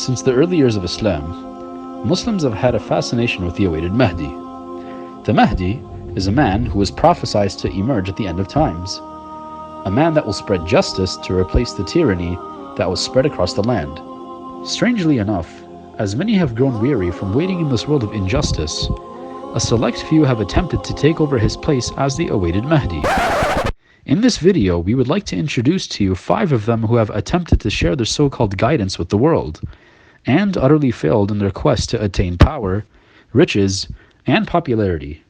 Since the early years of Islam, Muslims have had a fascination with the awaited Mahdi. The Mahdi is a man who is prophesied to emerge at the end of times, a man that will spread justice to replace the tyranny that was spread across the land. Strangely enough, as many have grown weary from waiting in this world of injustice, a select few have attempted to take over his place as the awaited Mahdi. In this video, we would like to introduce to you 5 of them who have attempted to share their so-called guidance with the world, and utterly failed in their quest to attain power, riches, and popularity.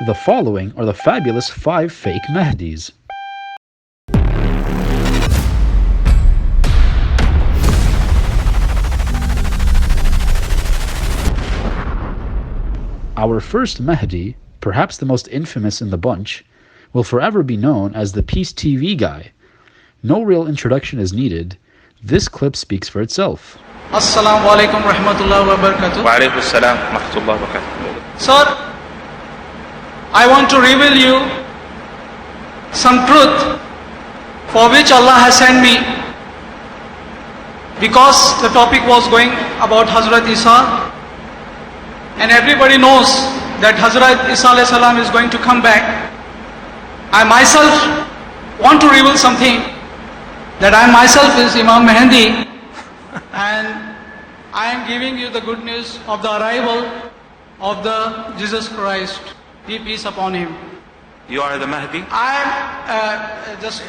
The following are the fabulous 5 fake Mahdis. Our first Mahdi, perhaps the most infamous in the bunch, will forever be known as the Peace TV guy. No real introduction is needed. This clip speaks for itself. Assalamu alaikum rahmatullahi wa barakatuh. Wa alaikum assalam rahmatullahi wa barakatuh. Sir, I want to reveal you some truth for which Allah has sent me, because the topic was going about Hazrat Isa, and everybody knows that Hazrat Isa alayhi salam is going to come back. I myself want to reveal something, that I myself is Imam Mahdi, and I am giving you the good news of the arrival of the Jesus Christ, be peace upon him. You are the Mahdi? I am just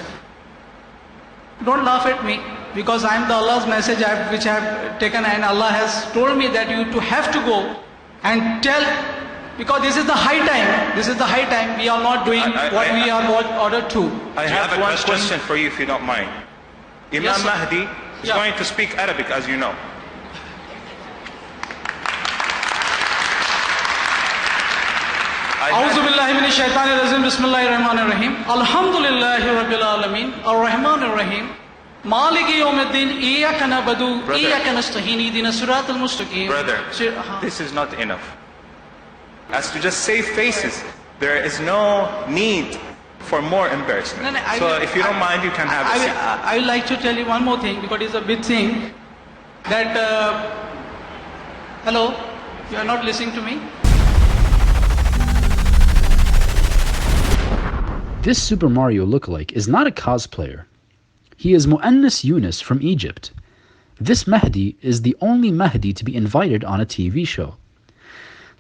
don't laugh at me, because I am the Allah's message which I have taken, and Allah has told me that you have to go and tell, because this is the high time. This is the high time. We are not doing what we are ordered to. I have one question for you, if you don't mind. Imam Yes, Mahdi is going to speak Arabic, as you know. أعوذ بالله من الشيطان الرجيم بسم الله الرحمن الرحيم الحمد لله رب العالمين الرحمن الرحيم مالك يوم الدين إياك نعبد وإياك نستعين اهدنا الصراط المستقيم. Brother, this is not enough. As to just save faces, there is no need for more embarrassment. So if you don't mind, you can have a seat. I would like to tell you one more thing, because it's a big thing, that hello, you are not listening to me? This Super Mario lookalike is not a cosplayer. He is MUANNAS YOUNIS from Egypt. This Mahdi is the only Mahdi to be invited on a TV show.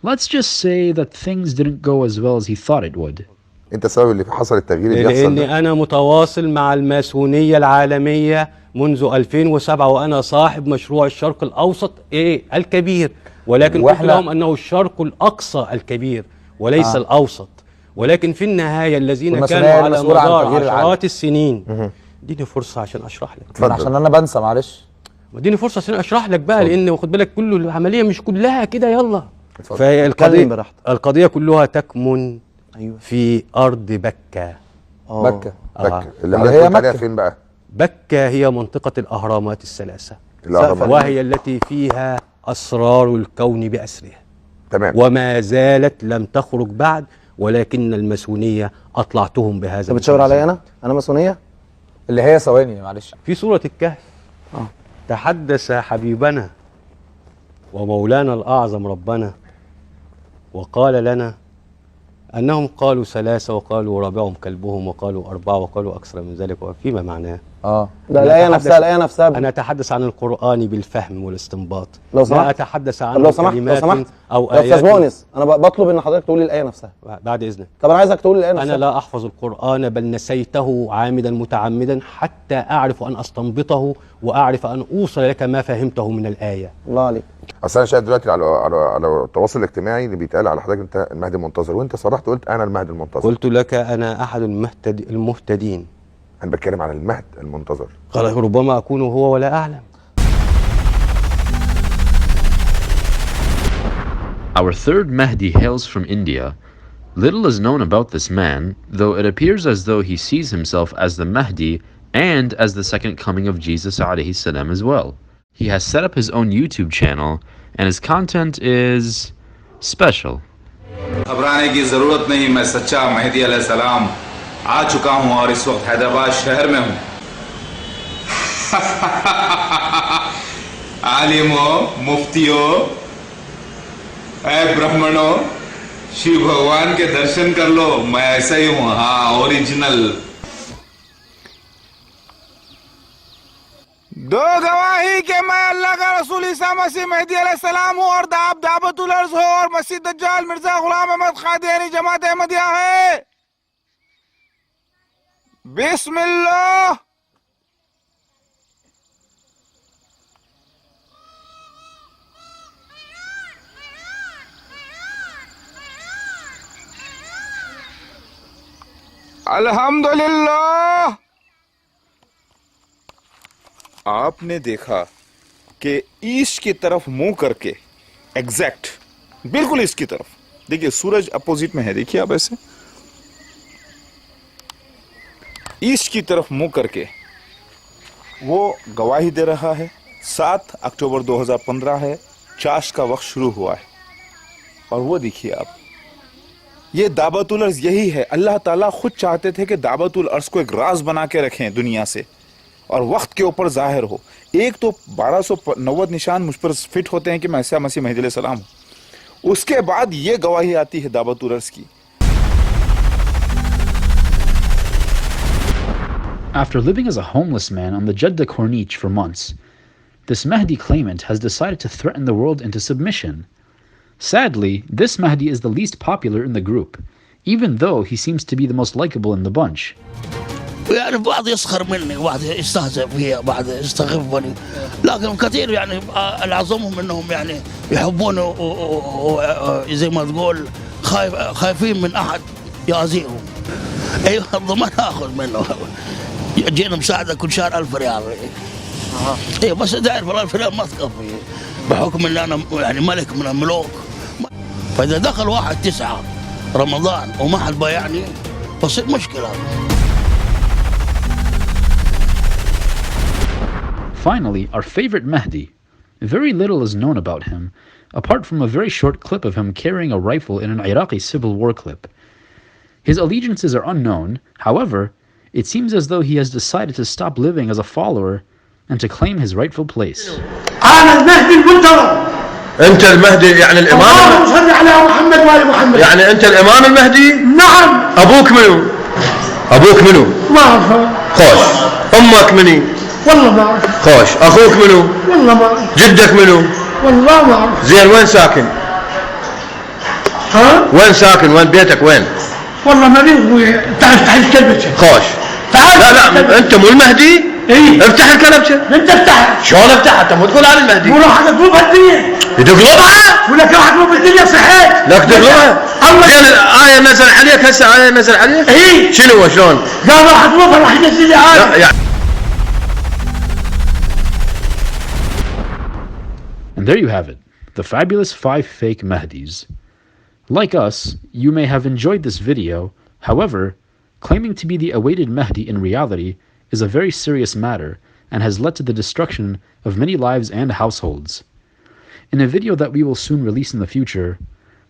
Let's just say that things didn't go as well as he thought it would. انت سبب اللي حصل التغيير اللي بيحصل ده. لاني انا متواصل مع الماسونيه العالميه منذ 2007، وانا صاحب مشروع الشرق الاوسط الكبير، ولكن قلت لهم انه الشرق الاقصى الكبير وليس الاوسط. ولكن في النهايه الذين كانوا على مدار عشرات السنين، اديني فرصه عشان اشرح لك. عشان انا بنسى، معلش اديني فرصه عشان اشرح لك بقى، لان واخد بالك كل العمليه مش كلها كده يلا. القضيه كلها تكمن في ارض بكه. بكه اللي هي مكة فين بقى؟ بكه هي منطقه الاهرامات الثلاثه، وهي التي فيها اسرار الكون باسره. تمام. وما زالت لم تخرج بعد، ولكن الماسونيه اطلعتهم بهذا. انت بتشاور عليا انا ماسونيه؟ اللي هي ثواني معلش. في سوره الكهف تحدث حبيبنا ومولانا الاعظم ربنا وقال لنا أنهم قالوا 3 وقالوا رابعهم كلبهم وقالوا 4 وقالوا أكثر من ذلك، وفيما معناه. ده الآية نفسها أنا أتحدث عن القرآن بالفهم والاستنباط، لو سمحت. لا أتحدث عن كلمات أو آيات. يا أستاذ مؤنس، أنا بطلب إن حضرتك تقول لي الآية نفسها بعد إذنك. طب أنا عايزك تقول لي الآية نفسها. أنا لا أحفظ القرآن، بل نسيته عامدا متعمدا حتى أعرف أن أستنبطه وأعرف أن أوصل لك ما فهمته من الآية. الله عليك. اصل انا شايف دلوقتي على التواصل الاجتماعي اللي بيتقال على حضرتك انت المهدي المنتظر، وانت صرحت قلت انا المهدي المنتظر. قلت لك أنا أحد المهتدين. انا بتكلم عن المهد المنتظر. قال ربما أكون هو ولا أعلم. Our third Mahdi hails from India. Little is known about this man, though it appears as though he sees himself as the Mahdi and as the second coming of Jesus alayhi salam as well. He has set up his own YouTube channel, and his content is special. घबराने की जरूरत नहीं, मैं सच्चा महदी अलैहिस्सलाम आ चुका हूं और इस वक्त हैदराबाद शहर में हूं। आलिमों, मुफ्तियों, ब्राह्मणों, शिव भगवान के दर्शन कर लो, मैं ऐसा ही हूं, हाँ ओरिजिनल। दो गवाही के मैं अल्लाह का रसूल ईसा मसीह मेहदी अलैहिस्सलाम हूँ और दावतुल अर्ज हो और मसीह दज्जाल मिर्जा गुलाम अहमद कादियानी जमात अहमदिया है। बिस्मिल्लाह। अल्हम्दुलिल्लाह। आपने देखा कि ईस्ट की तरफ मुंह करके, एग्जैक्ट बिल्कुल ईस्ट की तरफ, देखिए सूरज अपोजिट में है, देखिए आप ऐसे ईस्ट की तरफ मुंह करके वो गवाही दे रहा है। 7 अक्टूबर 2015 है, चाश का वक्त शुरू हुआ है और वो देखिए आप, ये दावतुल अर्ज यही है। अल्लाह ताला खुद चाहते थे कि दावतुल अर्ज को एक राज बना के रखें दुनिया से और वक्त के ऊपर जाहिर हो। एक तो 1290 निशान मुझ पर फिट होते हैं कि मैं ईसा मसीह मेहदी अलैहिस्सलाम हूं। उसके बाद ये गवाही आती है दावतुल अर्ज की। After living as a homeless man on the Jeddah Corniche for months, this Mahdi claimant has decided to threaten the world into submission. Sadly, this Mahdi is the least popular in the group, even though he seems to be the most likable in the bunch. يعني بعض يسخر مني، بعض يستهزئ فيها، بعض يستخفني، لكن كثير يعني العظمهم انهم يعني يحبوني زي ما تقول خايفين من احد يأذيهم. ايوه الضمان اخذ منه، جينا مساعده كل شهر 1000 ريال. ايه بس تعرف ال1000 ريال ما تكفي بحكم ان انا يعني ملك من الملوك. فاذا دخل واحد 9 رمضان وما حد بايعني بصير مشكله. Finally, our favorite Mahdi. Very little is known about him, apart from a very short clip of him carrying a rifle in an Iraqi civil war clip. His allegiances are unknown, however, it seems as though he has decided to stop living as a follower and to claim his rightful place. أنا المهدي المنتظر. أنت المهدي يعني الإمام؟ اللهم صل على محمد وآل محمد. يعني أنت الإمام المهدي؟ نعم. أبوك منو؟ أبوك منو؟ ما أعرفه. خوش. أمك مني؟ والله ما أعرف. خوش. أخوك منو؟ والله ما أعرف. جدك منو؟ والله ما أعرف. زين وين ساكن؟ ها؟ وين ساكن؟ وين بيتك وين؟ والله مريض أبوي. تعال افتح الكلبشة. خوش. تعال. لا أنت مو المهدي؟ إيه. افتح الكلبشة. أنت افتحها. شلون افتحها؟ أنت مو تقول أنا المهدي. مو راح أقلبها الدنيا. تقلبها؟ ولك راح أقلب الدنيا صحيت. لك تقلبها؟ الله. زين الآية نزل عليك هسه، آية نزل عليك؟ إيه. شنو شلون؟ قال راح أقلبها راح ينزل لي آية. And there you have it, the fabulous 5 fake Mahdis. Like us, you may have enjoyed this video, however, claiming to be the awaited Mahdi in reality is a very serious matter and has led to the destruction of many lives and households. In a video that we will soon release in the future,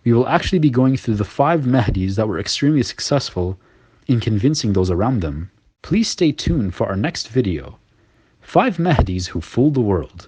we will actually be going through the 5 Mahdis that were extremely successful in convincing those around them. Please stay tuned for our next video, 5 Mahdis who fooled the world.